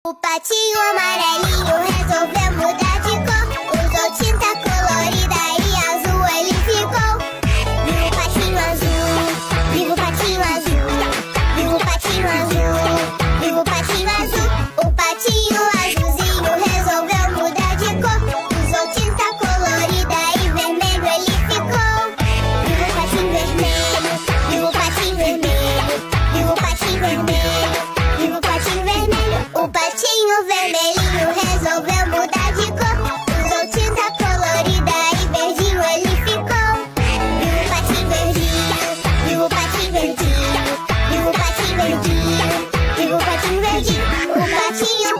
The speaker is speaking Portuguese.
O patinho amarelinho resolveu mudar de cor. Usou tinta colorida e azul ele ficou. Viva o patinho azul, viva o patinho azul, viva o patinho azul, viva o patinho azul. O patinho azulzinho resolveu mudar de cor. Usou tinta colorida e vermelho ele ficou. Viva o patinho vermelho, viva o patinho vermelho, viva o patinho vermelho, viva o patinho vermelho. O patinho vermelhinho resolveu mudar de cor. Usou tinta colorida e verdinho ele ficou. Viva o patinho verdinho, viva o patinho verdinho, viva o patinho verdinho, viva o patinho verdinho. O patinho